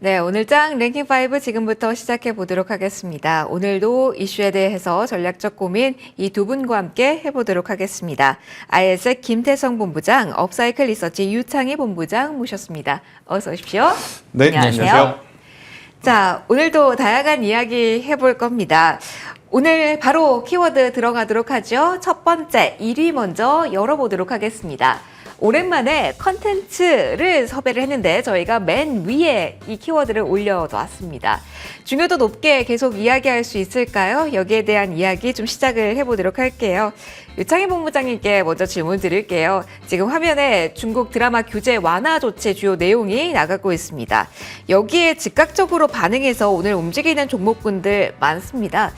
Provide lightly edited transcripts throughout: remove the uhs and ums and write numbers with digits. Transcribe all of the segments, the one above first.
네, 오늘장 랭킹5 지금부터 시작해 보도록 하겠습니다. 오늘도 이슈에 대해서 전략적 고민 이 두 분과 함께 해보도록 하겠습니다. IS의 김태성 본부장, 업사이클 리서치 유창희 본부장 모셨습니다. 어서 오십시오. 네, 안녕하세요. 자, 오늘도 다양한 이야기 해볼 겁니다. 오늘 바로 키워드 들어가도록 하죠. 첫 번째, 1위 먼저 열어보도록 하겠습니다. 오랜만에 컨텐츠를 섭외를 했는데 저희가 맨 위에 이 키워드를 올려놓았습니다. 중요도 높게 계속 이야기할 수 있을까요? 여기에 대한 이야기 좀 시작을 해보도록 할게요. 유창희 본부장님께 먼저 질문 드릴게요. 지금 화면에 중국 드라마 규제 완화 조치 주요 내용이 나가고 있습니다. 여기에 즉각적으로 반응해서 오늘 움직이는 종목군들 많습니다.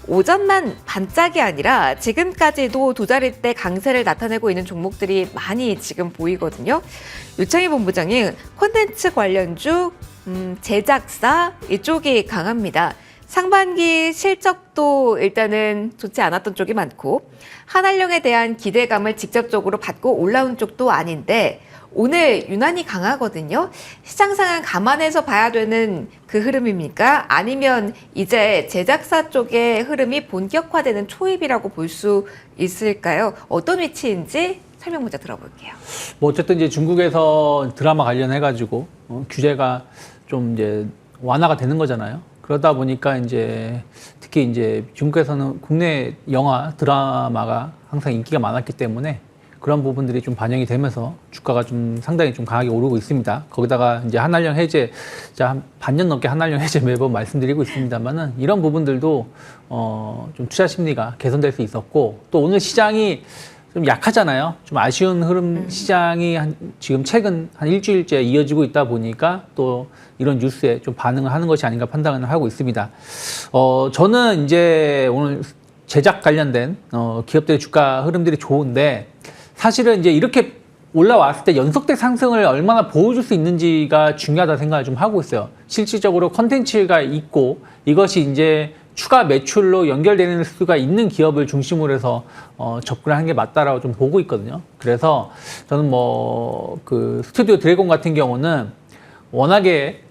오전만 반짝이 아니라 지금까지도 두 자릿대 강세를 나타내고 있는 종목들이 많이 지금 보이거든요. 유창희 본부장님, 콘텐츠 관련주, 제작사 이쪽이 강합니다. 상반기 실적도 일단은 좋지 않았던 쪽이 많고 한한령에 대한 기대감을 직접적으로 받고 올라온 쪽도 아닌데 오늘 유난히 강하거든요. 시장 상황 감안해서 봐야 되는 그 흐름입니까? 아니면 이제 제작사 쪽의 흐름이 본격화되는 초입이라고 볼 수 있을까요? 어떤 위치인지 설명 먼저 들어볼게요. 뭐 어쨌든 이제 중국에서 드라마 관련해가지고 규제가 좀 이제 완화가 되는 거잖아요. 그러다 보니까 이제 특히 이제 중국에서는 국내 영화 드라마가 항상 인기가 많았기 때문에 그런 부분들이 좀 반영이 되면서 주가가 좀 상당히 좀 강하게 오르고 있습니다. 거기다가 이제 한한령 해제, 한 반년 넘게 한한령 해제 매번 말씀드리고 있습니다만은 이런 부분들도 좀 투자 심리가 개선될 수 있었고 또 오늘 시장이 좀 약하잖아요. 좀 아쉬운 흐름 시장이 지금 최근 한 일주일째 이어지고 있다 보니까 또 이런 뉴스에 좀 반응을 하는 것이 아닌가 판단을 하고 있습니다. 저는 이제 오늘 제작 관련된 기업들의 주가 흐름들이 좋은데 사실은 이제 이렇게 올라왔을 때 연속된 상승을 얼마나 보여줄 수 있는지가 중요하다 생각을 좀 하고 있어요. 실질적으로 컨텐츠가 있고 이것이 이제 추가 매출로 연결되는 수가 있는 기업을 중심으로 해서 접근하는 게 맞다라고 좀 보고 있거든요. 그래서 저는 뭐 그 스튜디오 드래곤 같은 경우는 워낙에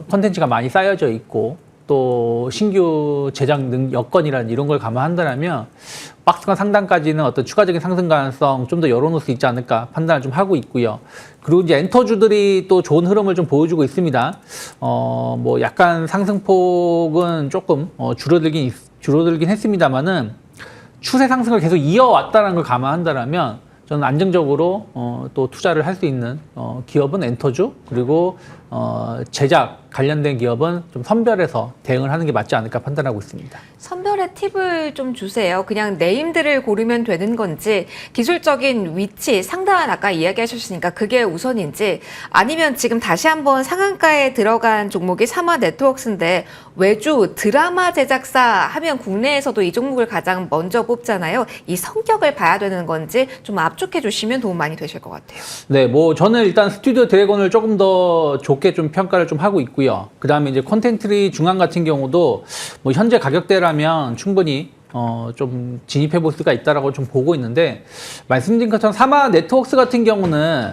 컨텐츠가 많이 쌓여져 있고 또 신규 제작 여건이라는 이런 걸 감안한다면 박스권 상단까지는 어떤 추가적인 상승 가능성 좀 더 열어놓을 수 있지 않을까 판단을 좀 하고 있고요. 그리고 이제 엔터주들이 또 좋은 흐름을 좀 보여주고 있습니다. 뭐 약간 상승폭은 조금 줄어들긴 했습니다만은 추세 상승을 계속 이어왔다는 걸 감안한다면 저는 안정적으로 또 투자를 할 수 있는 기업은 엔터주 그리고 제작 관련된 기업은 좀 선별해서 대응을 하는 게 맞지 않을까 판단하고 있습니다. 선별의 팁을 좀 주세요. 그냥 네임들을 고르면 되는 건지 기술적인 위치, 상단 아까 이야기하셨으니까 그게 우선인지 아니면 지금 다시 한번 상한가에 들어간 종목이 삼화 네트워크스인데 외주 드라마 제작사 하면 국내에서도 이 종목을 가장 먼저 뽑잖아요. 이 성격을 봐야 되는 건지 좀 압축해 주시면 도움 많이 되실 것 같아요. 네, 뭐 저는 일단 스튜디오 드래곤을 조금 더 좋게 좀 평가를 좀 하고 있고요. 그 다음에 이제 콘텐트리 중앙 같은 경우도 뭐 현재 가격대라면 충분히 좀 진입해 볼 수가 있다라고 좀 보고 있는데 말씀드린 것처럼 삼화 네트워크스 같은 경우는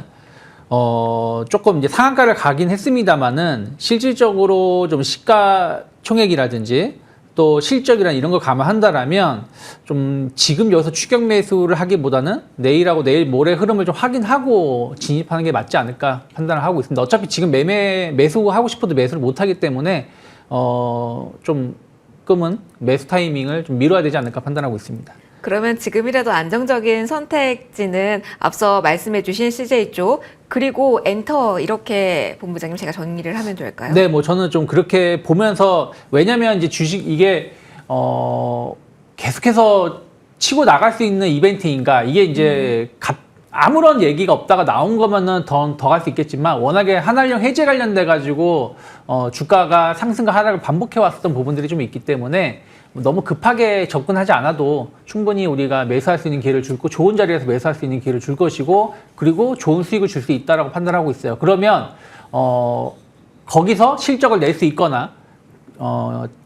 조금 이제 상한가를 가긴 했습니다만은 실질적으로 좀 시가 총액이라든지 또 실적이나 이런 걸 감안한다라면 좀 지금 여기서 추격 매수를 하기보다는 내일하고 내일 모레 흐름을 좀 확인하고 진입하는 게 맞지 않을까 판단을 하고 있습니다. 어차피 지금 매수하고 싶어도 매수를 못 하기 때문에 조금은 매수 타이밍을 좀 미뤄야 되지 않을까 판단하고 있습니다. 그러면 지금이라도 안정적인 선택지는 앞서 말씀해 주신 CJ 쪽 그리고 엔터 이렇게 본부장님 제가 정리를 하면 될까요? 네, 뭐 저는 좀 그렇게 보면서 왜냐면 이제 주식 이게 계속해서 치고 나갈 수 있는 이벤트인가 이게 이제 아무런 얘기가 없다가 나온 거면은 더 갈 수 있겠지만 워낙에 한한령 해제 관련돼 가지고 주가가 상승과 하락을 반복해 왔었던 부분들이 좀 있기 때문에 너무 급하게 접근하지 않아도 충분히 우리가 매수할 수 있는 기회를 줄 거, 좋은 자리에서 매수할 수 있는 기회를 줄 것이고 그리고 좋은 수익을 줄 수 있다라고 판단하고 있어요. 그러면 거기서 실적을 낼 수 있거나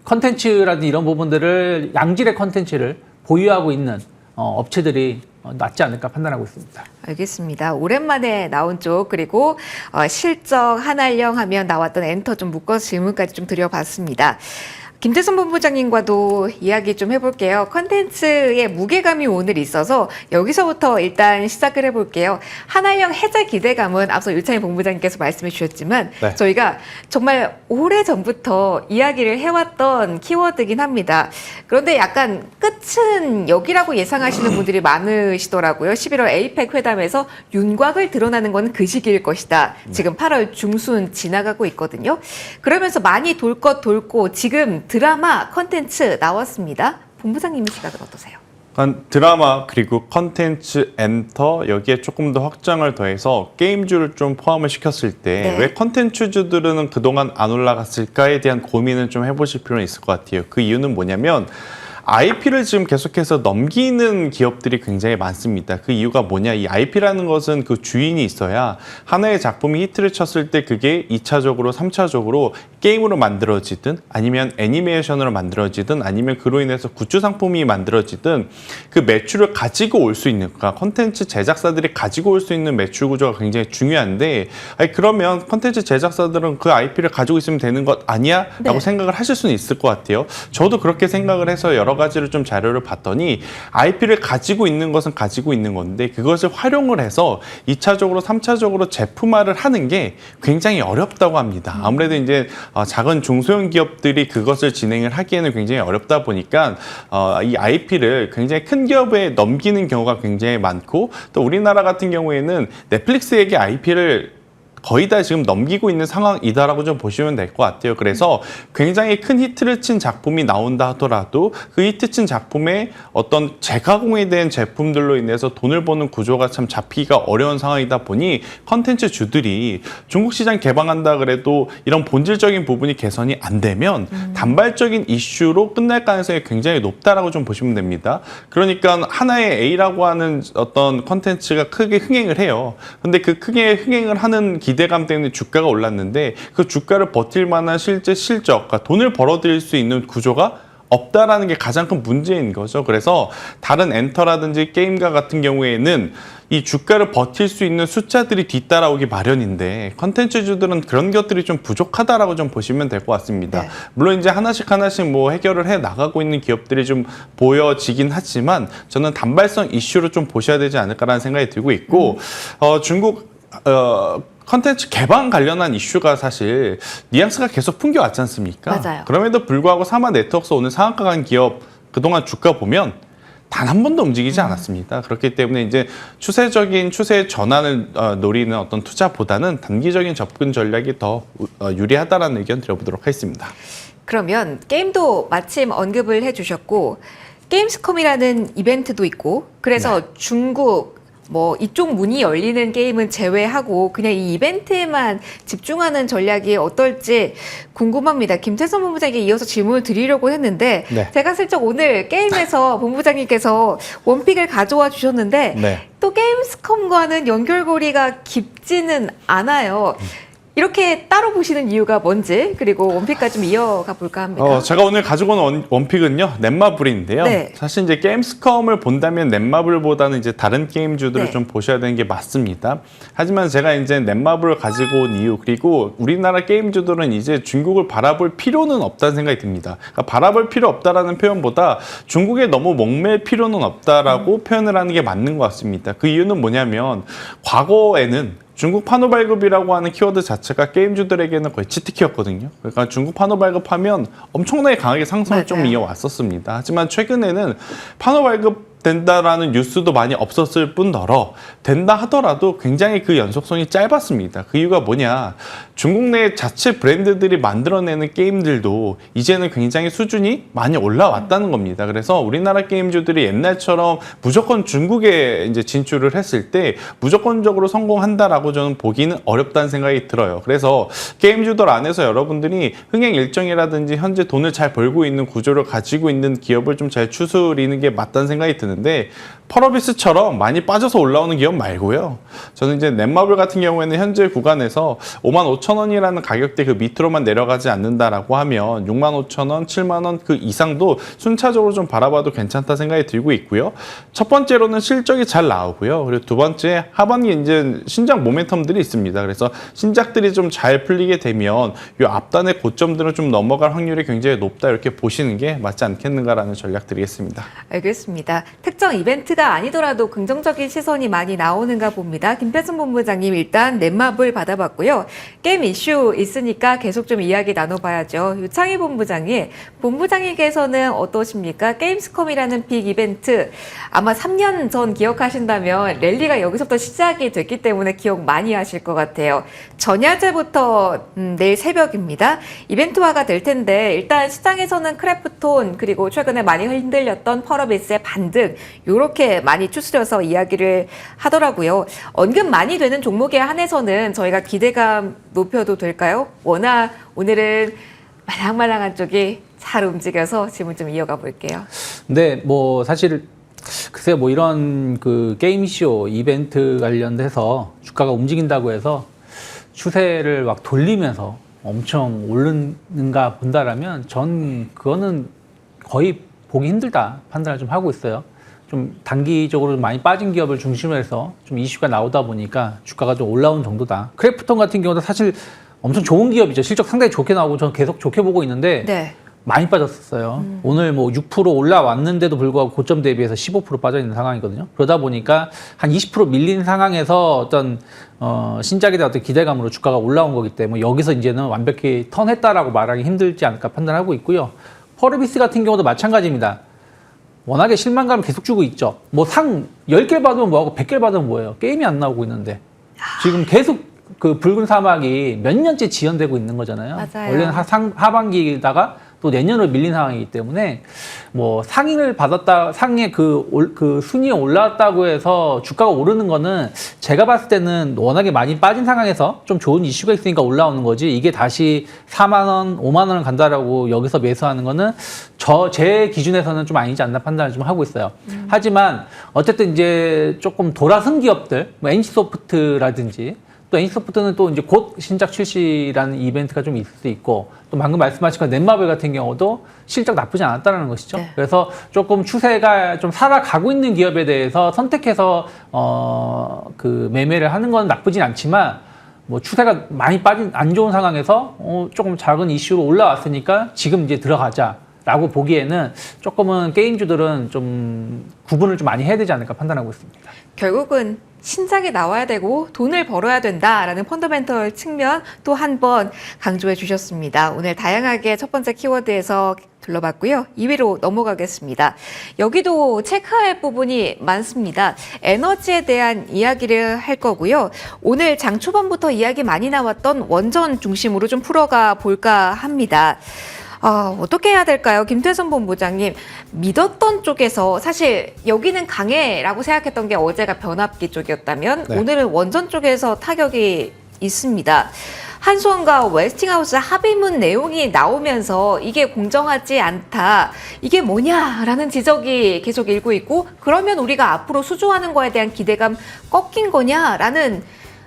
컨텐츠라든지 이런 부분들을 양질의 컨텐츠를 보유하고 있는 업체들이 낫지 않을까 판단하고 있습니다. 알겠습니다. 오랜만에 나온 쪽 그리고 실적 한알령 하면 나왔던 엔터 좀 묶어서 질문까지 좀 드려봤습니다. 김태선 본부장님과도 이야기 좀 해볼게요. 컨텐츠의 무게감이 오늘 있어서 여기서부터 일단 시작을 해볼게요. 한알령 해제 기대감은 앞서 유창희 본부장님께서 말씀해 주셨지만 네. 저희가 정말 오래전부터 이야기를 해왔던 키워드긴 합니다. 그런데 약간 끝은 여기라고 예상하시는 분들이 많으시더라고요. 11월 에이펙 회담에서 윤곽을 드러나는 건 그 시기일 것이다. 지금 8월 중순 지나가고 있거든요. 그러면서 많이 돌 것 돌고 지금 드라마 컨텐츠 나왔습니다. 본부장님의 시각은 어떠세요? 드라마 그리고 컨텐츠 엔터 여기에 조금 더 확장을 더해서 게임주를 좀 포함을 시켰을 때 왜 네. 컨텐츠주들은 그동안 안 올라갔을까에 대한 고민을 좀 해보실 필요는 있을 것 같아요. 그 이유는 뭐냐면 IP를 지금 계속해서 넘기는 기업들이 굉장히 많습니다. 그 이유가 뭐냐? 이 IP라는 것은 그 주인이 있어야 하나의 작품이 히트를 쳤을 때 그게 2차적으로, 3차적으로 게임으로 만들어지든 아니면 애니메이션으로 만들어지든 아니면 그로 인해서 굿즈 상품이 만들어지든 그 매출을 가지고 올 수 있는, 그러니까 컨텐츠 제작사들이 가지고 올 수 있는 매출 구조가 굉장히 중요한데 아니 그러면 컨텐츠 제작사들은 그 IP를 가지고 있으면 되는 것 아니야? 라고 네. 생각을 하실 수는 있을 것 같아요. 저도 그렇게 생각을 해서 여러 가지를 좀 자료를 봤더니 IP를 가지고 있는 것은 가지고 있는 건데 그것을 활용을 해서 2차적으로, 3차적으로 제품화를 하는 게 굉장히 어렵다고 합니다. 아무래도 이제 작은 중소형 기업들이 그것을 진행을 하기에는 굉장히 어렵다 보니까 이 IP를 굉장히 큰 기업에 넘기는 경우가 굉장히 많고 또 우리나라 같은 경우에는 넷플릭스에게 IP를 거의 다 지금 넘기고 있는 상황이다라고 좀 보시면 될 것 같아요. 그래서 굉장히 큰 히트를 친 작품이 나온다 하더라도 그 히트 친 작품의 어떤 재가공에 대한 제품들로 인해서 돈을 버는 구조가 참 잡히기가 어려운 상황이다 보니 컨텐츠 주들이 중국 시장 개방한다 그래도 이런 본질적인 부분이 개선이 안 되면 단발적인 이슈로 끝날 가능성이 굉장히 높다라고 좀 보시면 됩니다. 그러니까 하나의 A라고 하는 어떤 컨텐츠가 크게 흥행을 해요. 근데 그 크게 흥행을 하는 기대감 때문에 주가가 올랐는데 그 주가를 버틸 만한 실제 실적, 그러니까 돈을 벌어들일 수 있는 구조가 없다라는 게 가장 큰 문제인 거죠. 그래서 다른 엔터라든지 게임과 같은 경우에는 이 주가를 버틸 수 있는 숫자들이 뒤따라오기 마련인데 컨텐츠주들은 그런 것들이 좀 부족하다라고 좀 보시면 될 것 같습니다. 네. 물론 이제 하나씩 뭐 해결을 해 나가고 있는 기업들이 좀 보여지긴 하지만 저는 단발성 이슈로 좀 보셔야 되지 않을까라는 생각이 들고 있고 중국 컨텐츠 개방 관련한 이슈가 사실 뉘앙스가 계속 풍겨왔지 않습니까? 맞아요. 그럼에도 불구하고 사마 네트워크스 오늘 상한가 간 기업 그동안 주가 보면 단 한 번도 움직이지 않았습니다. 그렇기 때문에 이제 추세적인 추세 전환을 노리는 어떤 투자보다는 단기적인 접근 전략이 더 유리하다라는 의견 드려보도록 하겠습니다. 그러면 게임도 마침 언급을 해주셨고 게임스컴이라는 이벤트도 있고 그래서 중국 뭐 이쪽 문이 열리는 게임은 제외하고 그냥 이 이벤트에만 집중하는 전략이 어떨지 궁금합니다. 김태선 본부장에게 이어서 질문을 드리려고 했는데 네. 제가 슬쩍 오늘 게임에서 본부장님께서 원픽을 가져와 주셨는데 네. 또 게임스컴과는 연결고리가 깊지는 않아요. 이렇게 따로 보시는 이유가 뭔지 그리고 원픽까지 좀 이어가 볼까 합니다. 제가 오늘 가지고 온 원픽은요 넷마블인데요. 네. 사실 이제 게임스컴을 본다면 넷마블보다는 이제 다른 게임주들을 네. 좀 보셔야 되는 게 맞습니다. 하지만 제가 이제 넷마블을 가지고 온 이유 그리고 우리나라 게임주들은 이제 중국을 바라볼 필요는 없다는 생각이 듭니다. 그러니까 바라볼 필요 없다라는 표현보다 중국에 너무 목맬 필요는 없다라고 표현을 하는 게 맞는 것 같습니다. 그 이유는 뭐냐면 과거에는 중국 판호 발급이라고 하는 키워드 자체가 게임주들에게는 거의 치트키였거든요. 그러니까 중국 판호 발급하면 엄청나게 강하게 상승을 좀 맞아요. 이어왔었습니다. 하지만 최근에는 판호 발급 된다라는 뉴스도 많이 없었을 뿐더러 된다 하더라도 굉장히 그 연속성이 짧았습니다. 그 이유가 뭐냐? 중국 내 자체 브랜드들이 만들어내는 게임들도 이제는 굉장히 수준이 많이 올라왔다는 겁니다. 그래서 우리나라 게임주들이 옛날처럼 무조건 중국에 이제 진출을 했을 때 무조건적으로 성공한다라고 저는 보기는 어렵다는 생각이 들어요. 그래서 게임주들 안에서 여러분들이 흥행 일정이라든지 현재 돈을 잘 벌고 있는 구조를 가지고 있는 기업을 좀 잘 추스리는 게 맞다는 생각이 드는데 펄어비스처럼 많이 빠져서 올라오는 기업 말고요. 저는 이제 넷마블 같은 경우에는 현재 구간에서 55,000원이라는 가격대 그 밑으로만 내려가지 않는다라고 하면 65,000원, 7만원 그 이상도 순차적으로 좀 바라봐도 괜찮다 생각이 들고 있고요. 첫 번째로는 실적이 잘 나오고요. 그리고 두 번째 하반기 이제 신작 모멘텀들이 있습니다. 그래서 신작들이 좀 잘 풀리게 되면 이 앞단의 고점들은 좀 넘어갈 확률이 굉장히 높다 이렇게 보시는 게 맞지 않겠는가라는 전략 드리겠습니다. 알겠습니다. 특정 이벤트가 아니더라도 긍정적인 시선이 많이 나오는가 봅니다. 김태순 본부장님 일단 넷마블 받아봤고요. 게임 이슈 있으니까 계속 좀 이야기 나눠봐야죠. 유창희 본부장님께서는 어떠십니까? 게임스컴이라는 빅 이벤트 아마 3년 전 기억하신다면 랠리가 여기서부터 시작이 됐기 때문에 기억 많이 하실 것 같아요. 전야제부터 내일 새벽입니다. 이벤트화가 될 텐데 일단 시장에서는 크래프톤 그리고 최근에 많이 흔들렸던 펄어비스의 반등 이렇게 많이 추스려서 이야기를 하더라고요. 언급 많이 되는 종목에 한해서는 저희가 기대감 높여도 될까요? 워낙 오늘은 말랑말랑한 쪽이 잘 움직여서 질문 좀 이어가 볼게요. 네, 뭐 사실 글쎄요, 뭐 이런 그 게임쇼 이벤트 관련돼서 주가가 움직인다고 해서 추세를 막 돌리면서 엄청 오르는가 본다라면 전 그거는 거의 보기 힘들다 판단을 좀 하고 있어요. 좀 단기적으로 많이 빠진 기업을 중심으로 해서 좀 이슈가 나오다 보니까 주가가 좀 올라온 정도다. 크래프톤 같은 경우도 사실 엄청 좋은 기업이죠. 실적 상당히 좋게 나오고 저는 계속 좋게 보고 있는데 네. 많이 빠졌었어요. 오늘 뭐 6% 올라왔는데도 불구하고 고점 대비해서 15% 빠져 있는 상황이거든요. 그러다 보니까 한 20% 밀린 상황에서 어떤 신작에 대한 어떤 기대감으로 주가가 올라온 거기 때문에 여기서 이제는 완벽히 턴했다라고 말하기 힘들지 않을까 판단하고 있고요. 펄어비스 같은 경우도 마찬가지입니다. 워낙에 실망감을 계속 주고 있죠. 뭐 상 10개를 받으면 뭐하고 100개를 받으면 뭐예요. 게임이 안 나오고 있는데 지금 계속 그 붉은 사막이 몇 년째 지연되고 있는 거잖아요. 맞아요. 원래는 하반기에다가 또 내년으로 밀린 상황이기 때문에 뭐 상을 받았다, 상에 그 순위에 올라왔다고 해서 주가가 오르는 거는 제가 봤을 때는 워낙에 많이 빠진 상황에서 좀 좋은 이슈가 있으니까 올라오는 거지 이게 다시 4만 원, 5만 원을 간다라고 여기서 매수하는 거는 제 기준에서는 좀 아니지 않나 판단을 좀 하고 있어요. 하지만 어쨌든 이제 조금 돌아선 기업들, 뭐 NC소프트라든지 또 NC소프트는 또 이제 곧 신작 출시라는 이벤트가 좀 있을 수 있고 또 방금 말씀하신 것 넷마블 같은 경우도 실적 나쁘지 않았다는 것이죠. 네. 그래서 조금 추세가 좀 살아가고 있는 기업에 대해서 선택해서 그 매매를 하는 건 나쁘진 않지만 뭐 추세가 많이 빠진 안 좋은 상황에서 조금 작은 이슈로 올라왔으니까 지금 이제 들어가자라고 보기에는 조금은 게임주들은 좀 구분을 좀 많이 해야 되지 않을까 판단하고 있습니다. 결국은 신작이 나와야 되고 돈을 벌어야 된다라는 펀더멘털 측면 또 한 번 강조해 주셨습니다. 오늘 다양하게 첫 번째 키워드에서 둘러봤고요. 2위로 넘어가겠습니다. 여기도 체크할 부분이 많습니다. 에너지에 대한 이야기를 할 거고요. 오늘 장 초반부터 이야기 많이 나왔던 원전 중심으로 좀 풀어가 볼까 합니다. 어떻게 해야 될까요? 김태선 본부장님, 믿었던 쪽에서 사실 여기는 강해라고 생각했던 게 어제가 변압기 쪽이었다면 네. 오늘은 원전 쪽에서 타격이 있습니다. 한수원과 웨스팅하우스 합의문 내용이 나오면서 이게 공정하지 않다. 이게 뭐냐라는 지적이 계속 일고 있고 그러면 우리가 앞으로 수주하는 거에 대한 기대감 꺾인 거냐라는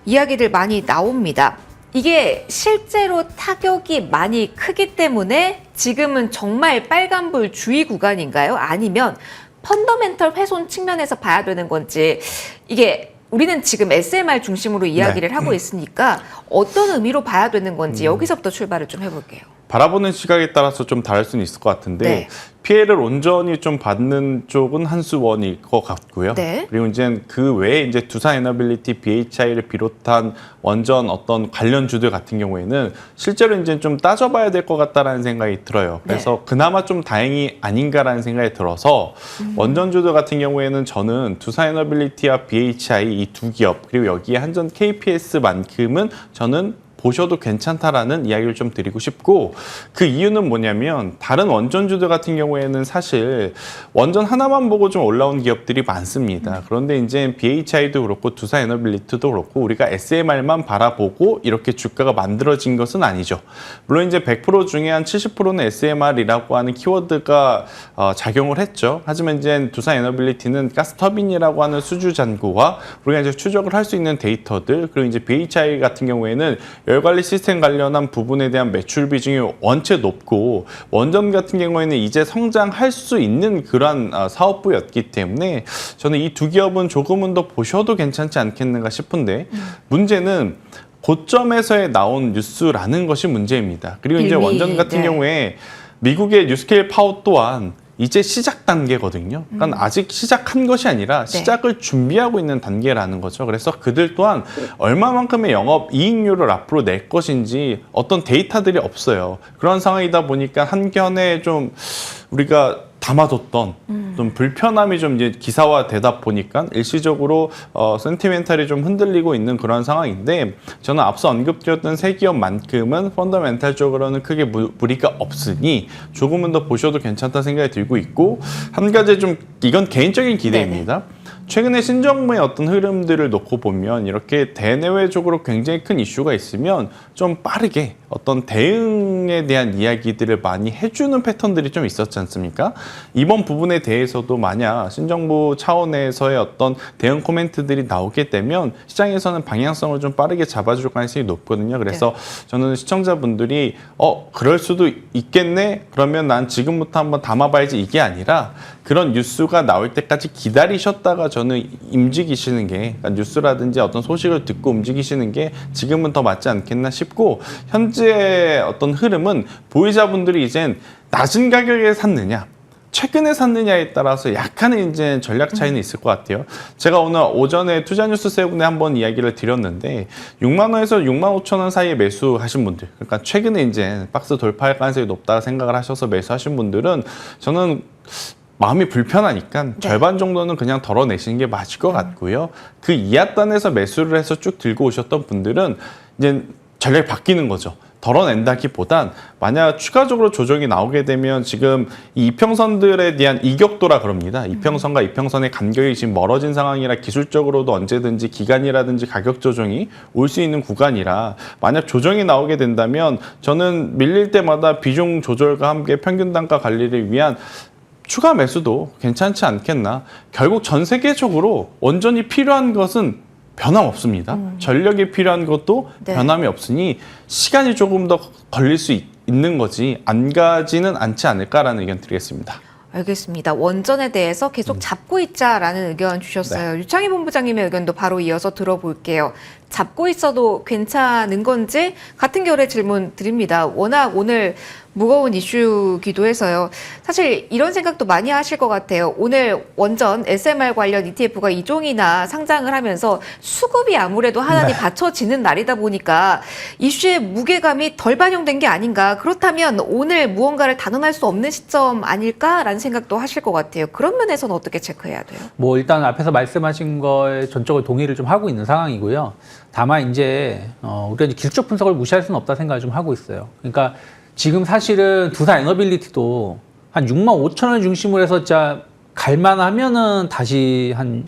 이야기들 많이 나옵니다. 이게 실제로 타격이 많이 크기 때문에 지금은 정말 빨간불 주의 구간인가요? 아니면 펀더멘털 훼손 측면에서 봐야 되는 건지 이게 우리는 지금 SMR 중심으로 이야기를 하고 있으니까 어떤 의미로 봐야 되는 건지 여기서부터 출발을 좀 해볼게요. 바라보는 시각에 따라서 좀 다를 수는 있을 것 같은데 네. 피해를 온전히 좀 받는 쪽은 한수원일 것 같고요. 네. 그리고 이제 그 외에 이제 두산에너빌리티, BHI를 비롯한 원전 어떤 관련주들 같은 경우에는 실제로 이제 좀 따져봐야 될 것 같다라는 생각이 들어요. 그래서 그나마 좀 다행이 아닌가라는 생각이 들어서 원전주들 같은 경우에는 저는 두산에너빌리티와 BHI 이 두 기업 그리고 여기에 한전 KPS만큼은 저는 보셔도 괜찮다라는 이야기를 좀 드리고 싶고, 그 이유는 뭐냐면 다른 원전주들 같은 경우에는 사실 원전 하나만 보고 좀 올라온 기업들이 많습니다. 그런데 이제 BHI도 그렇고 두산에너빌리티도 그렇고 우리가 SMR만 바라보고 이렇게 주가가 만들어진 것은 아니죠. 물론 이제 100% 중에 한 70%는 SMR이라고 하는 키워드가 작용을 했죠. 하지만 이제 두산에너빌리티는 가스터빈이라고 하는 수주 잔고와 우리가 이제 추적을 할 수 있는 데이터들, 그리고 이제 BHI 같은 경우에는 열관리 시스템 관련한 부분에 대한 매출 비중이 원체 높고, 원전 같은 경우에는 이제 성장할 수 있는 그러한 사업부였기 때문에 저는 이 두 기업은 조금은 더 보셔도 괜찮지 않겠는가 싶은데, 문제는 고점에서의 나온 뉴스라는 것이 문제입니다. 그리고 이제 원전 같은 경우에 미국의 뉴스케일 파워 또한 이제 시작 단계거든요. 그러니까 아직 시작한 것이 아니라 시작을 준비하고 있는 단계라는 거죠. 그래서 그들 또한 얼마만큼의 영업 이익률을 앞으로 낼 것인지 어떤 데이터들이 없어요. 그런 상황이다 보니까 한켠에 좀 우리가 담아뒀던 좀 불편함이 좀 이제 기사화되다 보니까 일시적으로 센티멘탈이 좀 흔들리고 있는 그런 상황인데, 저는 앞서 언급드렸던 세 기업만큼은 펀더멘탈적으로는 크게 무리가 없으니 조금은 더 보셔도 괜찮다 생각이 들고 있고, 한 가지 좀 이건 개인적인 기대입니다. 최근에 신정부의 어떤 흐름들을 놓고 보면 이렇게 대내외적으로 굉장히 큰 이슈가 있으면 좀 빠르게 어떤 대응에 대한 이야기들을 많이 해주는 패턴들이 좀 있었지 않습니까? 이번 부분에 대해서도 만약 신정부 차원에서의 어떤 대응 코멘트들이 나오게 되면 시장에서는 방향성을 좀 빠르게 잡아줄 가능성이 높거든요. 그래서 저는 시청자분들이 그럴 수도 있겠네? 그러면 난 지금부터 한번 담아봐야지, 이게 아니라 그런 뉴스가 나올 때까지 기다리셨다가 저는 움직이시는 게, 그러니까 뉴스라든지 어떤 소식을 듣고 움직이시는 게 지금은 더 맞지 않겠나 싶고, 현재 어떤 흐름은 보유자분들이 이젠 낮은 가격에 샀느냐, 최근에 샀느냐에 따라서 약간의 이제 전략 차이는 있을 것 같아요. 제가 오늘 오전에 투자뉴스 7에 한번 이야기를 드렸는데 6만 원에서 6만 5천 원 사이에 매수하신 분들, 그러니까 최근에 이제 박스 돌파할 가능성이 높다 생각을 하셔서 매수하신 분들은 저는 마음이 불편하니까 절반 정도는 그냥 덜어내시는 게 맞을 것 같고요. 그 이하단에서 매수를 해서 쭉 들고 오셨던 분들은 이제 전략이 바뀌는 거죠. 덜어낸다기보단 만약 추가적으로 조정이 나오게 되면 지금 이 이평선들에 대한 이격도라 그럽니다. 이평선과 이평선의 간격이 지금 멀어진 상황이라 기술적으로도 언제든지 기간이라든지 가격 조정이 올 수 있는 구간이라, 만약 조정이 나오게 된다면 저는 밀릴 때마다 비중 조절과 함께 평균 단가 관리를 위한 추가 매수도 괜찮지 않겠나. 결국 전 세계적으로 원전이 필요한 것은 변함없습니다. 전력이 필요한 것도 변함이 없으니 시간이 조금 더 걸릴 수 있는 거지 안 가지는 않지 않을까라는 의견 드리겠습니다. 알겠습니다. 원전에 대해서 계속 잡고 있자라는 의견 주셨어요. 유창희 본부장님의 의견도 바로 이어서 들어볼게요. 잡고 있어도 괜찮은 건지 같은 결의 질문 드립니다. 워낙 오늘 무거운 이슈기도 해서요. 사실 이런 생각도 많이 하실 것 같아요. 오늘 원전 SMR 관련 ETF가 2종이나 상장을 하면서 수급이 아무래도 하나니 받쳐지는 날이다 보니까 이슈의 무게감이 덜 반영된 게 아닌가. 그렇다면 오늘 무언가를 단언할 수 없는 시점 아닐까라는 생각도 하실 것 같아요. 그런 면에서는 어떻게 체크해야 돼요? 뭐 일단 앞에서 말씀하신 거에 전적으로 동의를 좀 하고 있는 상황이고요. 다만 이제 우리가 이제 기술적 분석을 무시할 수는 없다 생각을 좀 하고 있어요. 그러니까 지금 사실은 두산에너빌리티도 한 6만 5천 원 중심으로 해서 진짜 갈만하면은 다시 한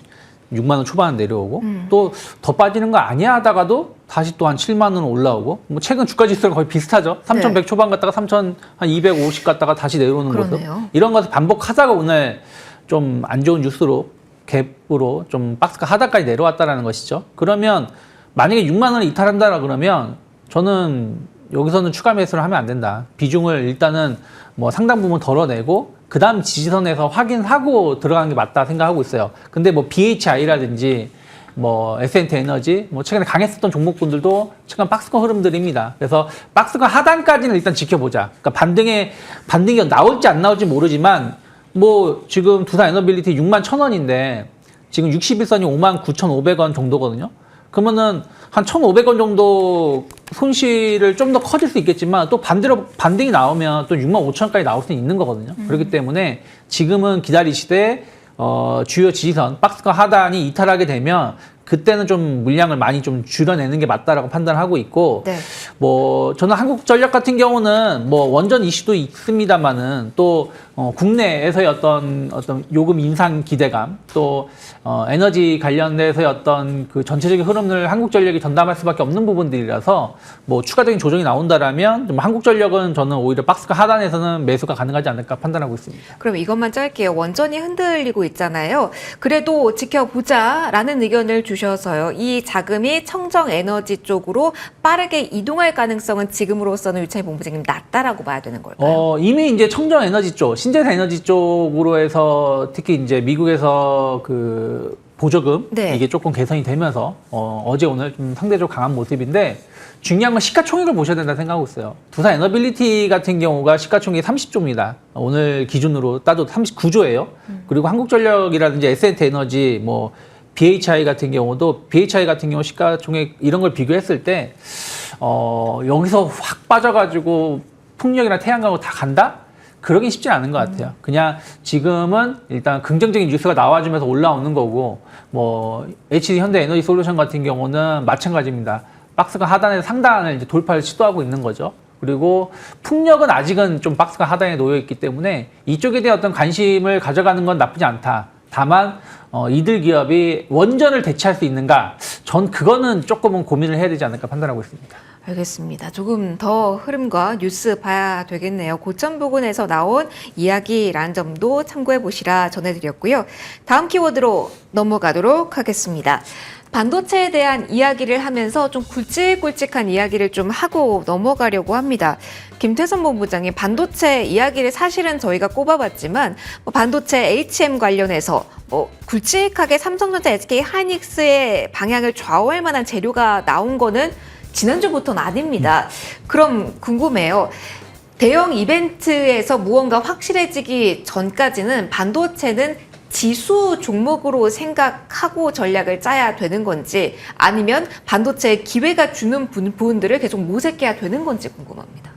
6만 원 초반 내려오고 또 더 빠지는 거 아니야 하다가도 다시 또 한 7만 원 올라오고, 뭐 최근 주가 지수랑 거의 비슷하죠. 3,100 초반 갔다가 3,250 갔다가 다시 내려오는 모습. 이런 것을 반복하다가 오늘 좀 안 좋은 뉴스로 갭으로 좀 박스가 하단까지 내려왔다라는 것이죠. 그러면 만약에 6만 원을 이탈한다라 그러면 저는 여기서는 추가 매수를 하면 안 된다. 비중을 일단은 뭐 상당 부분 덜어내고 그 다음 지지선에서 확인하고 들어가는 게 맞다 생각하고 있어요. 근데 뭐 BHI라든지 뭐 S&T 에너지, 뭐 최근에 강했었던 종목군들도 최근 박스권 흐름들입니다. 그래서 박스권 하단까지는 일단 지켜보자. 그러니까 반등이 나올지 안 나올지 모르지만 뭐 지금 두산에너빌리티 6만 1,000원인데 지금 60일선이 59,500원 정도거든요. 그러면은 한 1,500원 정도 손실을 좀 더 커질 수 있겠지만 또 반대로 반등이 나오면 또 65,000원까지 나올 수 있는 거거든요. 그렇기 때문에 지금은 기다리시되 주요 지지선 박스권 하단이 이탈하게 되면 그때는 좀 물량을 많이 좀 줄여내는 게 맞다라고 판단하고 있고, 네. 뭐 저는 한국전력 같은 경우는 뭐 원전 이슈도 있습니다만은 또 국내에서의 어떤 요금 인상 기대감, 또 에너지 관련돼서의 어떤 그 전체적인 흐름을 한국전력이 전담할 수밖에 없는 부분들이라서 뭐 추가적인 조정이 나온다라면 좀 한국전력은 저는 오히려 박스가 하단에서는 매수가 가능하지 않을까 판단하고 있습니다. 그럼 이것만 짧게요. 원전이 흔들리고 있잖아요. 그래도 지켜보자라는 의견을 주셔서요. 이 자금이 청정 에너지 쪽으로 빠르게 이동할 가능성은 지금으로서는 유채민 본부장님 낮다라고 봐야 되는 걸까요? 이미 이제 청정 에너지 쪽, 신재생 에너지 쪽으로 해서 특히 이제 미국에서 그 보조금 네. 이게 조금 개선이 되면서 어제 오늘 좀 상대적으로 강한 모습인데 중요한 건 시가총액을 보셔야 된다 생각하고 있어요. 두산 에너빌리티 같은 경우가 시가총액이 30조입니다. 오늘 기준으로 따도 39조예요. 그리고 한국전력이라든지 S&T 에너지 뭐 BHI 같은 경우도 BHI 같은 경우 시가총액 이런 걸 비교했을 때 여기서 확 빠져가지고 풍력이나 태양광으로 다 간다? 그러긴 쉽지 않은 것 같아요. 그냥 지금은 일단 긍정적인 뉴스가 나와주면서 올라오는 거고, 뭐 HD 현대 에너지 솔루션 같은 경우는 마찬가지입니다. 박스가 하단에서 상단을 이제 돌파를 시도하고 있는 거죠. 그리고 풍력은 아직은 좀 박스가 하단에 놓여 있기 때문에 이쪽에 대한 어떤 관심을 가져가는 건 나쁘지 않다. 다만 이들 기업이 원전을 대체할 수 있는가? 전 그거는 조금은 고민을 해야 되지 않을까 판단하고 있습니다. 알겠습니다. 조금 더 흐름과 뉴스 봐야 되겠네요. 고점 부근에서 나온 이야기라는 점도 참고해 보시라 전해드렸고요. 다음 키워드로 넘어가도록 하겠습니다. 반도체에 대한 이야기를 하면서 좀 굵직굵직한 이야기를 좀 하고 넘어가려고 합니다. 김태선 본부장이 반도체 이야기를 사실은 저희가 꼽아봤지만 반도체 HM 관련해서 굵직하게 삼성전자, SK 하이닉스의 방향을 좌우할 만한 재료가 나온 거는 지난주부터는 아닙니다. 그럼 궁금해요. 대형 이벤트에서 무언가 확실해지기 전까지는 반도체는 지수 종목으로 생각하고 전략을 짜야 되는 건지 아니면 반도체에 기회가 주는 부분들을 계속 모색해야 되는 건지 궁금합니다.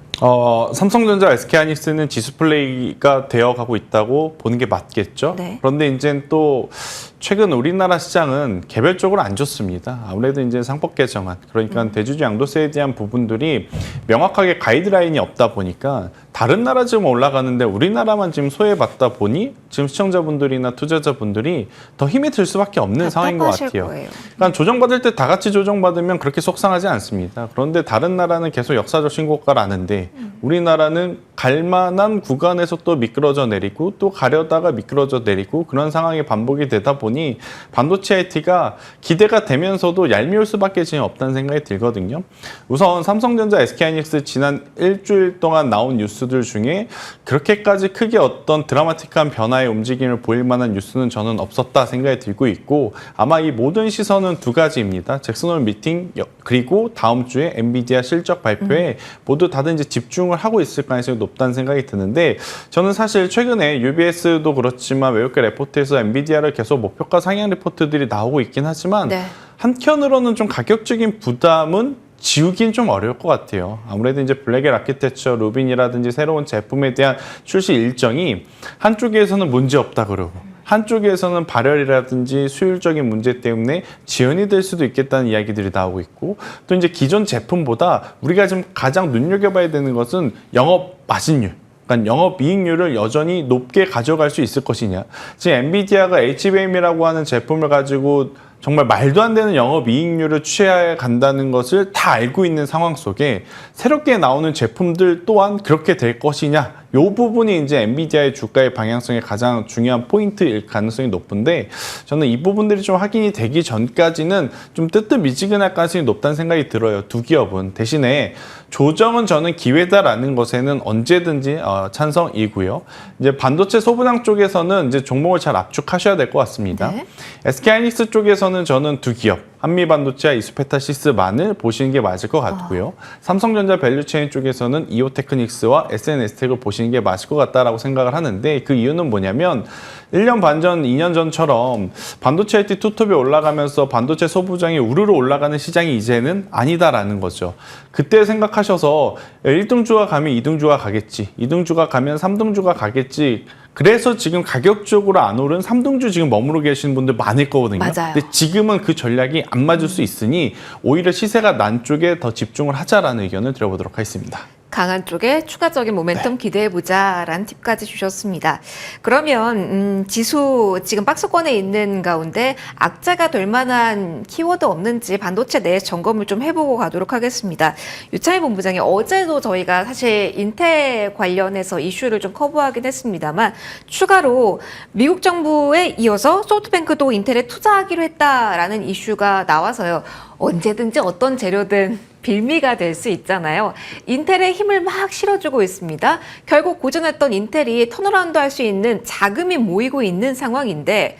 삼성전자, SK하이닉스는 지수 플레이가 되어가고 있다고 보는 게 맞겠죠. 네. 그런데 이제 또 최근 우리나라 시장은 개별적으로 안 좋습니다. 아무래도 이제 상법 개정안, 그러니까 대주주 양도세에 대한 부분들이 명확하게 가이드라인이 없다 보니까 다른 나라 지금 올라가는데 우리나라만 지금 소외받다 보니 지금 시청자분들이나 투자자분들이 더 힘이 들 수밖에 없는 상황인 것 같아요. 거예요. 그러니까 조정받을 때 다 같이 조정받으면 그렇게 속상하지 않습니다. 그런데 다른 나라는 계속 역사적 신고가라는데 우리나라는 갈 만한 구간에서 또 미끄러져 내리고 또 가려다가 미끄러져 내리고 그런 상황이 반복이 되다 보니 반도체 IT가 기대가 되면서도 얄미울 수밖에 지금 없다는 생각이 들거든요. 우선 삼성전자, SK하이닉스 지난 일주일 동안 나온 뉴스들 중에 그렇게까지 크게 어떤 드라마틱한 변화의 움직임을 보일 만한 뉴스는 저는 없었다 생각이 들고 있고 아마 이 모든 시선은 두 가지입니다. 잭슨홀 미팅 그리고 다음 주에 엔비디아 실적 발표에 모두 다들 이제 집중을 하고 있을 가능성이 높다는 생각이 드는데 저는 사실 최근에 UBS도 그렇지만 외국계 레포트에서 엔비디아를 계속 목표가 상향 리포트들이 나오고 있긴 하지만 네. 한편으로는 좀 가격적인 부담은 지우긴 좀 어려울 것 같아요. 아무래도 이제 블랙엘 아키텍처, 루빈이라든지 새로운 제품에 대한 출시 일정이 한쪽에서는 문제 없다 그러고 한쪽에서는 발열이라든지 수율적인 문제 때문에 지연이 될 수도 있겠다는 이야기들이 나오고 있고 또 이제 기존 제품보다 우리가 지금 가장 눈여겨봐야 되는 것은 영업 마진율. 그러니까 영업이익률을 여전히 높게 가져갈 수 있을 것이냐. 지금 엔비디아가 HBM이라고 하는 제품을 가지고 정말 말도 안 되는 영업이익률을 취해 간다는 것을 다 알고 있는 상황 속에 새롭게 나오는 제품들 또한 그렇게 될 것이냐. 이 부분이 이제 엔비디아의 주가의 방향성의 가장 중요한 포인트일 가능성이 높은데 저는 이 부분들이 좀 확인이 되기 전까지는 좀 뜨뜻미지근할 가능성이 높다는 생각이 들어요. 두 기업은. 대신에 조정은 저는 기회다라는 것에는 언제든지 찬성이고요. 이제 반도체 소부장 쪽에서는 이제 종목을 잘 압축하셔야 될 것 같습니다. 네. SK하이닉스 쪽에서는 저는 두 기업 한미반도체와 이수페타시스만을 보시는 게 맞을 것 같고요. 삼성전자 밸류체인 쪽에서는 이오테크닉스와 SNS텍을 보시는 게 맞을 것 같다라고 생각을 하는데 그 이유는 뭐냐면 1년 반 전, 2년 전처럼 반도체 IT 투톱이 올라가면서 반도체 소부장이 우르르 올라가는 시장이 이제는 아니다라는 거죠. 그때 생각하셔서 1등주가 가면 2등주가 가겠지, 2등주가 가면 3등주가 가겠지 그래서 지금 가격적으로 안 오른 삼등주 지금 머무르 계시는 분들 많을 거거든요. 맞아요. 근데 지금은 그 전략이 안 맞을 수 있으니 오히려 시세가 난 쪽에 더 집중을 하자라는 의견을 드려보도록 하겠습니다. 강한 쪽에 추가적인 모멘텀 기대해보자라는 팁까지 주셨습니다. 그러면 지수 지금 박스권에 있는 가운데 악재가 될 만한 키워드 없는지 반도체 내에서 점검을 좀 해보고 가도록 하겠습니다. 유창희 본부장이 어제도 저희가 사실 인텔 관련해서 이슈를 좀 커버하긴 했습니다만 추가로 미국 정부에 이어서 소프트뱅크도 인텔에 투자하기로 했다라는 이슈가 나와서요. 언제든지 어떤 재료든 빌미가 될 수 있잖아요. 인텔에 힘을 막 실어주고 있습니다. 결국 고전했던 인텔이 턴어라운드 할 수 있는 자금이 모이고 있는 상황인데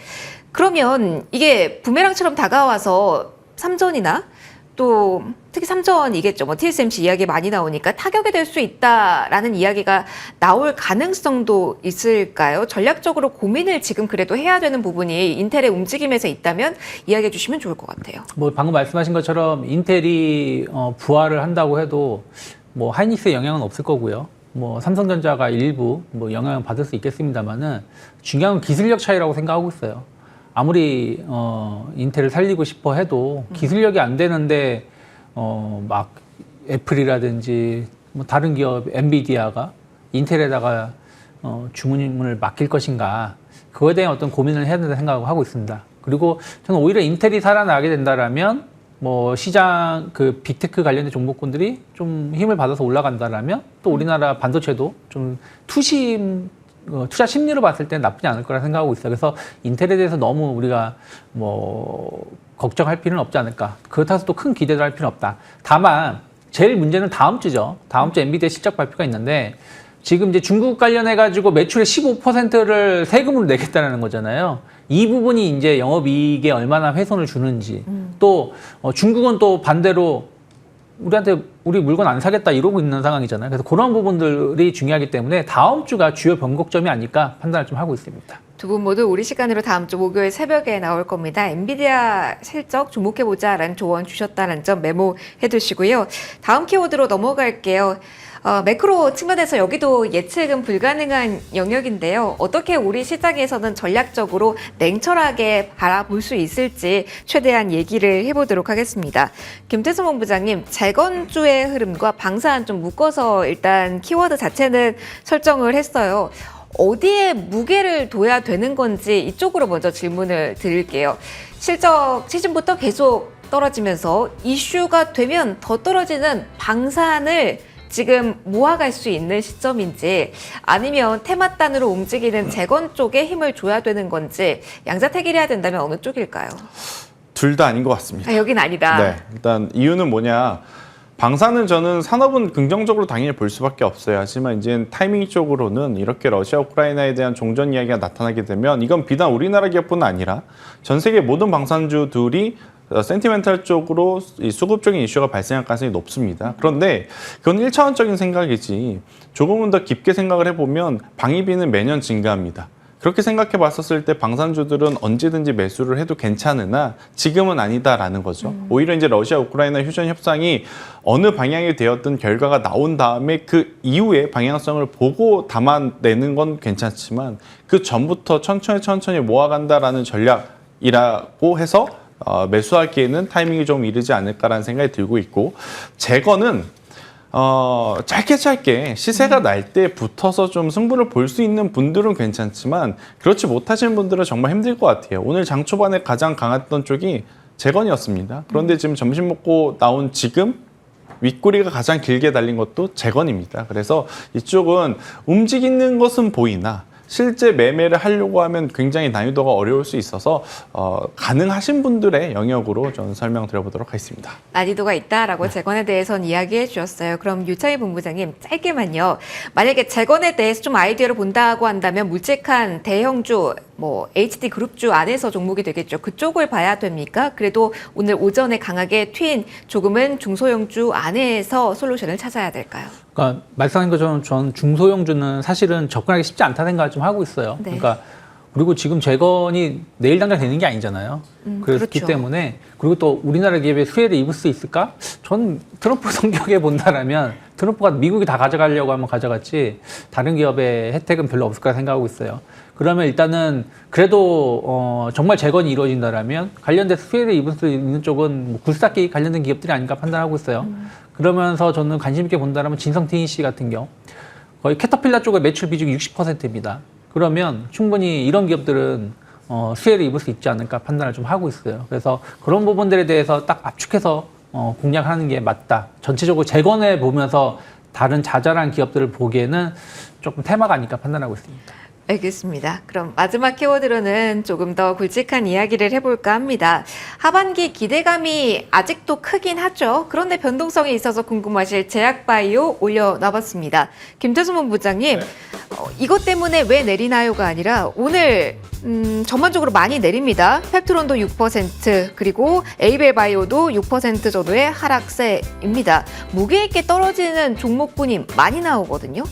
그러면 이게 부메랑처럼 다가와서 삼전이나 또 특히 삼전이겠죠. 뭐 TSMC 이야기 많이 나오니까 타격이 될 수 있다라는 이야기가 나올 가능성도 있을까요? 전략적으로 고민을 지금 그래도 해야 되는 부분이 인텔의 움직임에서 있다면 이야기해 주시면 좋을 것 같아요. 뭐 방금 말씀하신 것처럼 인텔이 부활을 한다고 해도 뭐 하이닉스에 영향은 없을 거고요. 뭐 삼성전자가 일부 뭐 영향을 받을 수 있겠습니다만은 중요한 건 기술력 차이라고 생각하고 있어요. 아무리 인텔을 살리고 싶어 해도 기술력이 안 되는데 막 애플이라든지 뭐 다른 기업 엔비디아가 인텔에다가 주문을 맡길 것인가 그거에 대한 어떤 고민을 해야 된다 생각을 하고 있습니다. 그리고 저는 오히려 인텔이 살아나게 된다라면 뭐 시장 그 빅테크 관련된 종목군들이 좀 힘을 받아서 올라간다라면 또 우리나라 반도체도 좀 투자 심리로 봤을 때 나쁘지 않을 거라 생각하고 있어요. 그래서 인텔에 대해서 너무 우리가 뭐 걱정할 필요는 없지 않을까. 그렇다고 해서 또 큰 기대도 할 필요는 없다. 다만 제일 문제는 다음 주죠. 다음 주 엔비디아 실적 발표가 있는데 지금 이제 중국 관련해 가지고 매출의 15%를 세금으로 내겠다는 거잖아요. 이 부분이 이제 영업이익에 얼마나 훼손을 주는지 또 중국은 또 반대로 우리한테 우리 물건 안 사겠다 이러고 있는 상황이잖아요. 그래서 그런 부분들이 중요하기 때문에 다음 주가 주요 변곡점이 아닐까 판단을 좀 하고 있습니다. 두 분 모두 우리 시간으로 다음 주 목요일 새벽에 나올 겁니다. 엔비디아 실적 주목해보자라는 조언 주셨다는 점 메모해 두시고요. 다음 키워드로 넘어갈게요. 매크로 측면에서 여기도 예측은 불가능한 영역인데요. 어떻게 우리 시장에서는 전략적으로 냉철하게 바라볼 수 있을지 최대한 얘기를 해보도록 하겠습니다. 김태수 본부장님, 재건주의 흐름과 방산 좀 묶어서 일단 키워드 자체는 설정을 했어요. 어디에 무게를 둬야 되는 건지 이쪽으로 먼저 질문을 드릴게요. 실적 시즌부터 계속 떨어지면서 이슈가 되면 더 떨어지는 방산을 지금 모아갈 수 있는 시점인지 아니면 테마단으로 움직이는 재건 쪽에 힘을 줘야 되는 건지 양자택일해야 된다면 어느 쪽일까요? 둘 다 아닌 것 같습니다. 여긴 아니다. 네, 일단 이유는 뭐냐. 방사는 저는 산업은 긍정적으로 당연히 볼 수밖에 없어요. 하지만 이제 타이밍 쪽으로는 이렇게 러시아 우크라이나에 대한 종전 이야기가 나타나게 되면 이건 비단 우리나라 기업뿐 아니라 전 세계 모든 방산주들이 센티멘탈 쪽으로 수급적인 이슈가 발생할 가능성이 높습니다. 그런데 그건 1차원적인 생각이지 조금은 더 깊게 생각을 해보면 방위비는 매년 증가합니다. 그렇게 생각해 봤었을 때 방산주들은 언제든지 매수를 해도 괜찮으나 지금은 아니다라는 거죠. 오히려 이제 러시아 우크라이나 휴전 협상이 어느 방향이 되었든 결과가 나온 다음에 그 이후에 방향성을 보고 담아내는 건 괜찮지만 그 전부터 천천히 모아간다라는 전략이라고 해서 매수하기에는 타이밍이 좀 이르지 않을까라는 생각이 들고 있고 재건은 짧게 시세가 날 때 붙어서 좀 승부를 볼 수 있는 분들은 괜찮지만 그렇지 못하시는 분들은 정말 힘들 것 같아요. 오늘 장 초반에 가장 강했던 쪽이 재건이었습니다. 그런데 지금 점심 먹고 나온 지금 윗꼬리가 가장 길게 달린 것도 재건입니다. 그래서 이쪽은 움직이는 것은 보이나 실제 매매를 하려고 하면 굉장히 난이도가 어려울 수 있어서 가능하신 분들의 영역으로 저는 설명드려보도록 하겠습니다. 난이도가 있다라고 재건에 대해서는 이야기해 주셨어요. 그럼 유창희 본부장님 짧게만요. 만약에 재건에 대해서 좀 아이디어를 본다고 한다면 묵직한 대형주, 뭐 HD 그룹주 안에서 종목이 되겠죠. 그쪽을 봐야 됩니까? 그래도 오늘 오전에 강하게 튄 조금은 중소형주 안에서 솔루션을 찾아야 될까요? 그러니까 말씀하신 것처럼 전 중소형주는 사실은 접근하기 쉽지 않다는 생각을 좀 하고 있어요. 네. 그러니까 그리고 지금 재건이 내일 당장 되는 게 아니잖아요. 그렇기 그렇죠. 때문에 그리고 또 우리나라 기업에 수혜를 입을 수 있을까? 전 트럼프 성격에 본다라면 트럼프가 미국이 다 가져가려고 하면 가져갔지 다른 기업의 혜택은 별로 없을 거라 생각하고 있어요. 그러면 일단은 그래도 정말 재건이 이루어진다라면 관련돼서 수혜를 입을 수 있는 쪽은 뭐 굴삭기 관련된 기업들이 아닌가 판단하고 있어요. 그러면서 저는 관심 있게 본다면 진성 TNC 같은 경우 거의 캐터필라 쪽의 매출 비중이 60%입니다. 그러면 충분히 이런 기업들은 수혜를 입을 수 있지 않을까 판단을 좀 하고 있어요. 그래서 그런 부분들에 대해서 딱 압축해서 공략하는 게 맞다. 전체적으로 재건해 보면서 다른 자잘한 기업들을 보기에는 조금 테마가 아닐까 판단하고 있습니다. 알겠습니다. 그럼 마지막 키워드로는 조금 더 굵직한 이야기를 해볼까 합니다. 하반기 기대감이 아직도 크긴 하죠. 그런데 변동성이 있어서 궁금하실 제약바이오 올려놔봤습니다. 김태수 본부장님, 이것 때문에 왜 내리나요가 아니라 오늘 전반적으로 많이 내립니다. 펩트론도 6% 그리고 에이벨바이오도 6% 정도의 하락세입니다. 무게 있게 떨어지는 종목군이 많이 나오거든요.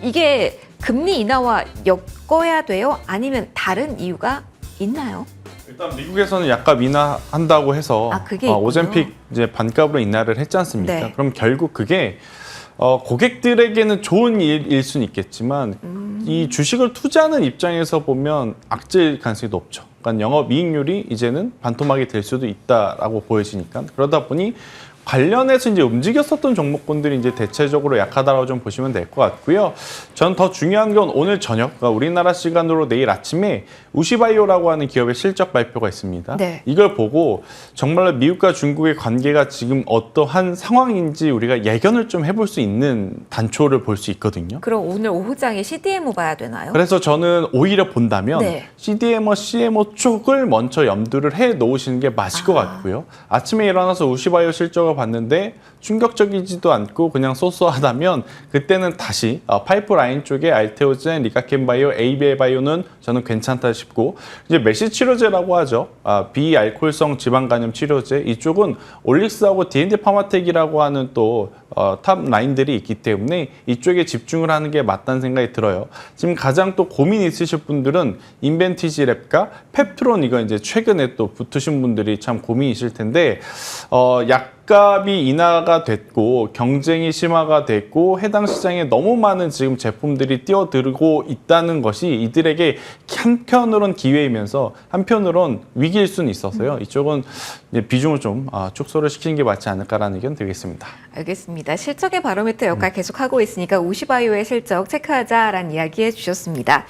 이게 금리 인하와 엮어야 돼요? 아니면 다른 이유가 있나요? 일단 미국에서는 약값 인하한다고 해서 그게 있군요. 오젬픽 이제 반값으로 인하를 했지 않습니까? 네. 그럼 결국 그게 고객들에게는 좋은 일일 수는 있겠지만 이 주식을 투자하는 입장에서 보면 악질 가능성이 높죠. 그러니까 영업이익률이 이제는 반토막이 될 수도 있다라고 보여지니까 그러다 보니 관련해서 이제 움직였었던 종목군들이 이제 대체적으로 약하다라고 좀 보시면 될 것 같고요. 전 더 중요한 건 오늘 저녁, 그러니까 우리나라 시간으로 내일 아침에 우시바이오라고 하는 기업의 실적 발표가 있습니다. 네. 이걸 보고 정말로 미국과 중국의 관계가 지금 어떠한 상황인지 우리가 예견을 좀 해볼 수 있는 단초를 볼 수 있거든요. 그럼 오늘 오후장에 CDMO 봐야 되나요? 그래서 저는 오히려 본다면 네. CDMO, CMO 쪽을 먼저 염두를 해 놓으시는 게 맞을 것 같고요. 아침에 일어나서 우시바이오 실적을 봤는데 충격적이지도 않고 그냥 소소하다면 그때는 다시 파이프라인 쪽에 알테오젠, 리가켄바이오, 에이비엘바이오는 저는 괜찮다 싶고 이제 메시 치료제라고 하죠. 비알코올성 지방간염 치료제 이쪽은 올릭스하고 D&D 파마텍이라고 하는 또 탑 라인들이 있기 때문에 이쪽에 집중을 하는 게 맞다는 생각이 들어요. 지금 가장 또 고민 있으실 분들은 인벤티지 랩과 펩트론 이거 이제 최근에 또 붙으신 분들이 참 고민이실 텐데 약값이 인하가 됐고 경쟁이 심화가 됐고 해당 시장에 너무 많은 지금 제품들이 뛰어들고 있다는 것이 이들에게 한편으론 기회이면서 한편으론 위기일 수는 있어서요. 이쪽은 이제 비중을 좀 축소를 시키는 게 맞지 않을까라는 의견 드리겠습니다. 알겠습니다. 실적의 바로미터 역할 계속하고 있으니까 우시바이오의 실적 체크하자라는 이야기 해주셨습니다.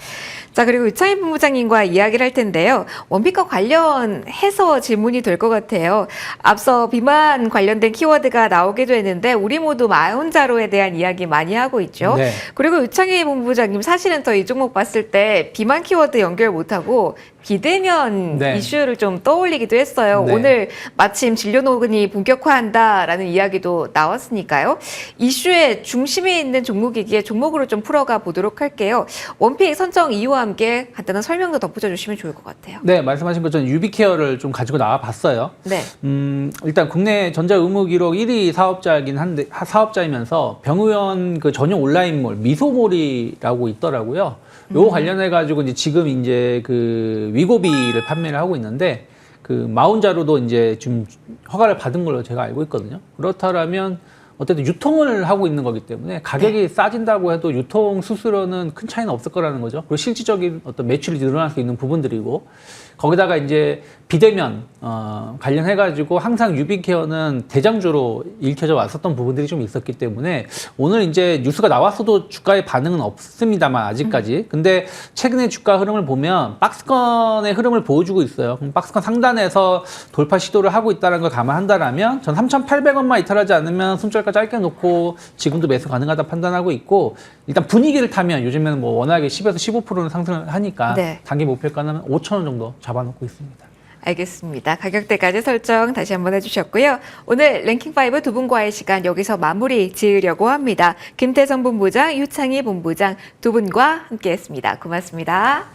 자, 그리고 유창희 본부장님과 이야기를 할 텐데요. 원픽과 관련해서 질문이 될 것 같아요. 앞서 비만 관련된 키워드가 나오기도 했는데 우리 모두 마운자로에 대한 이야기 많이 하고 있죠. 네. 그리고 유창희 본부장님 사실은 저 이 종목 봤을 때 비만 키워드 연결 못하고 비대면 네. 이슈를 좀 떠올리기도 했어요. 네. 오늘 마침 진료 노근이 본격화한다라는 이야기도 나왔으니까요. 이슈의 중심에 있는 종목이기에 종목으로 좀 풀어가 보도록 할게요. 원픽 선정 이유와 함께 간단한 설명도 덧붙여 주시면 좋을 것 같아요. 네, 말씀하신 것처럼 유비케어를 좀 가지고 나와 봤어요. 네. 일단 국내 전자의무 기록 1위 사업자이긴 한데 사업자이면서 병의원 그 전용 온라인몰 미소몰이라고 있더라고요. 요거 관련해 가지고 이제 지금 이제 그 위고비를 판매를 하고 있는데 그 마운자로도 이제 좀 허가를 받은 걸로 제가 알고 있거든요. 그렇다면 어쨌든 유통을 하고 있는 거기 때문에 가격이 싸진다고 해도 유통 수수료는 큰 차이는 없을 거라는 거죠. 그리고 실질적인 어떤 매출이 늘어날 수 있는 부분들이고 거기다가 이제 비대면 관련해가지고 항상 유비케어는 대장주로 읽혀져 왔었던 부분들이 좀 있었기 때문에 오늘 이제 뉴스가 나왔어도 주가의 반응은 없습니다만 아직까지. 근데 최근에 주가 흐름을 보면 박스권의 흐름을 보여주고 있어요. 그럼 박스권 상단에서 돌파 시도를 하고 있다는 걸 감안한다라면 전 3,800원만 이탈하지 않으면 손절가 짧게 놓고 지금도 매수 가능하다 판단하고 있고 일단 분위기를 타면 요즘에는 뭐 워낙에 10에서 15%는 상승을 하니까 네. 단기 목표가는 5,000원 정도 잡아놓고 있습니다. 알겠습니다. 가격대까지 설정 다시 한번 해주셨고요. 오늘 랭킹5 두 분과의 시간 여기서 마무리 지으려고 합니다. 김태성 본부장, 유창희 본부장 두 분과 함께했습니다. 고맙습니다.